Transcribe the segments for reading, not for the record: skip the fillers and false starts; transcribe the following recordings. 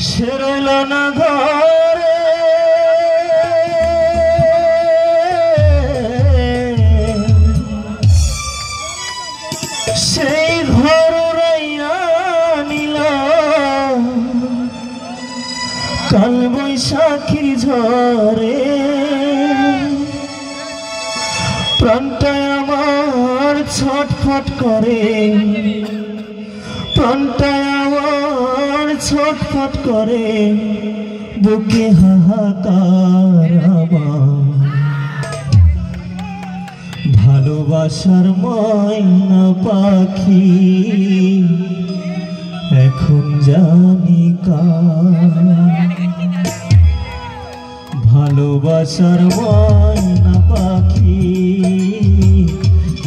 সে রইল না ঘরে, সেই ঘর উড়াইয়া নিল কাল বৈশাখীর ঝড়ে। প্রাণটা আমার ছটফট করে, প্রাণটা আমার ছটফট করে, বুকে হাহাকার আমার। ভালোবাসার ময়না পাখি এখন জানি কার। ভালোবাসার ময়না পাখি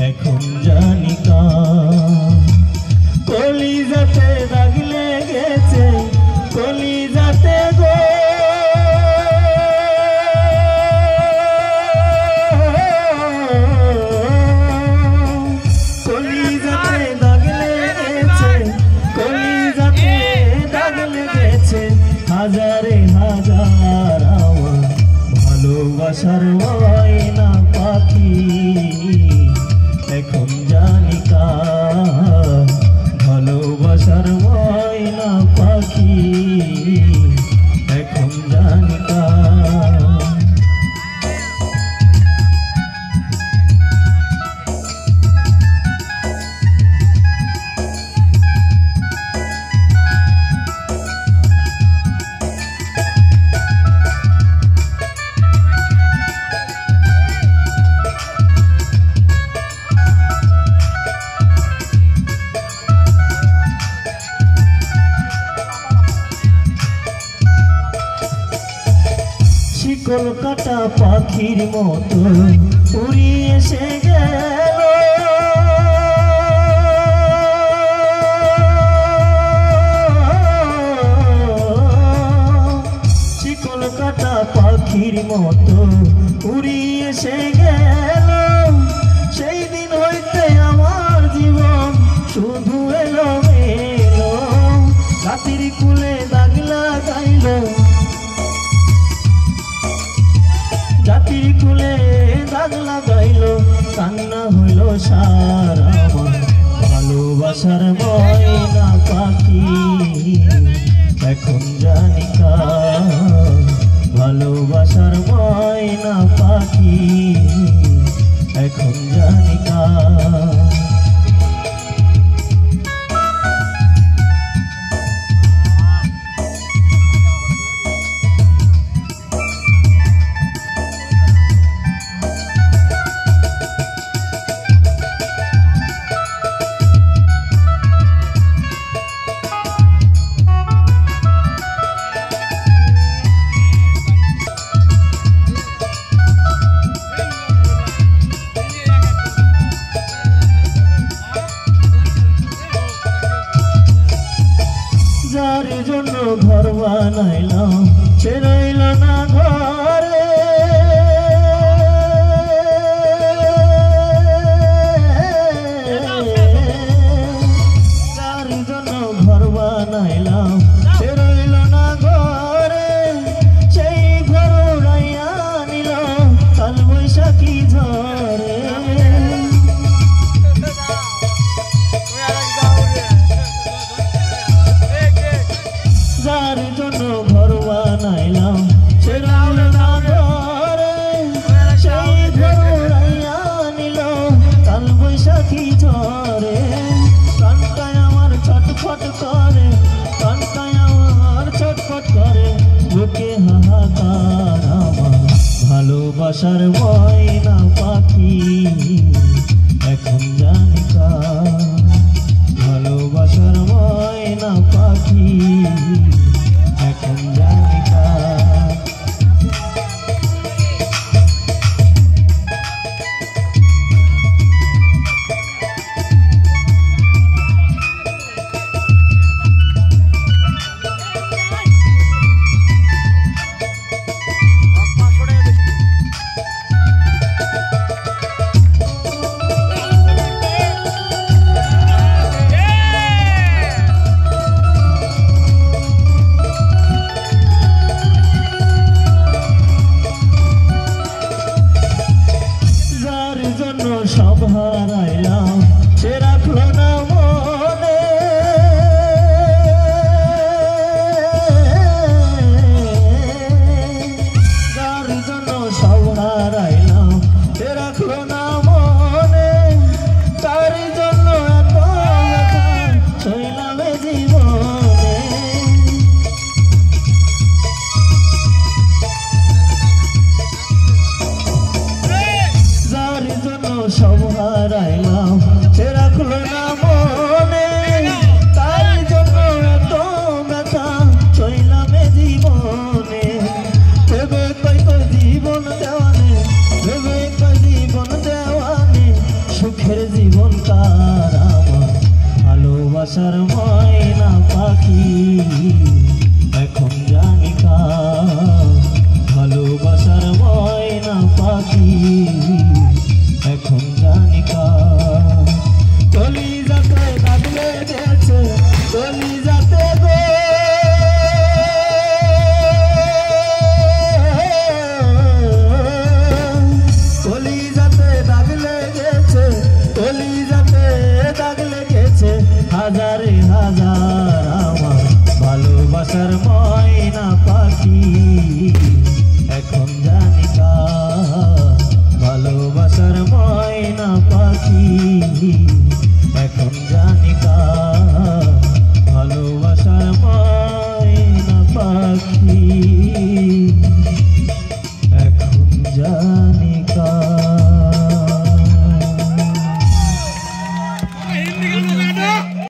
এখন জানি কার। কলিজাতে দাগ লেগেছে, কলিজাতে গো, কলিজাতে দাগ লেগেছে, কলিজাতে দাগ লেগেছে হাজারে হাজার আমার। ভালোবাসার ময়না পাখি এখন জানি কার। ভালোবাসার ময়না পাখি এখন জানি কার। কলকাতা পাখির মতো উড়িয়ে এসে গেল, কলকাতা পাখির মতো উড়িয়ে এসে গেল। সেই দিন হইতে আমার জীবন শুধু এলো মেলো, রাতির কুলে দাগ লাগাইল, জাতির কুলে দাগ লাগাইল, কান্না হইল সার আমার। ভালোবাসার ময়না পাখি এখন জানি কার। ভালোবাসার ময়না পাখি এখন জানি কার। যার জন্য ঘর বানাইলাম সে রইল না ঘরে, যার জন্য ঘর বানাইলাম সে রইল না ঘরে। সেই ঘর উড়াইয়া নিল কাল বৈশাখী ঝড়ে। যার জন্য ঘর বানাইলাম সে রইল না ঘরে, সেই ঘর উড়াইয়া নিল কাল বৈশাখী ঝড়ে। প্রাণটায় আমার ছটফট করে, প্রাণটায় আমার ছটফট করে, বুকে হাহাকার আমার। ভালোবাসার ময়না পাখি এখন জানি কার। ভালোবাসার ময়না পাখি এখন জানি কার। ময়না পাখি এখন জানি কার ভালোবাসার ময়না পাখি এখন জানি কার কলি যাতে দাগ লেগেছে কলি যাতে গো কলি যাতে দাগ লেগেছে কলি যাতে দাগ লেগেছে হাজারে হাজার আমার ভালোবাসার ময়না পাখি এখন জানি কার ভালোবাসার ময়না পাখি এখন জানি কার ভালোবাসার ময়না পাখি।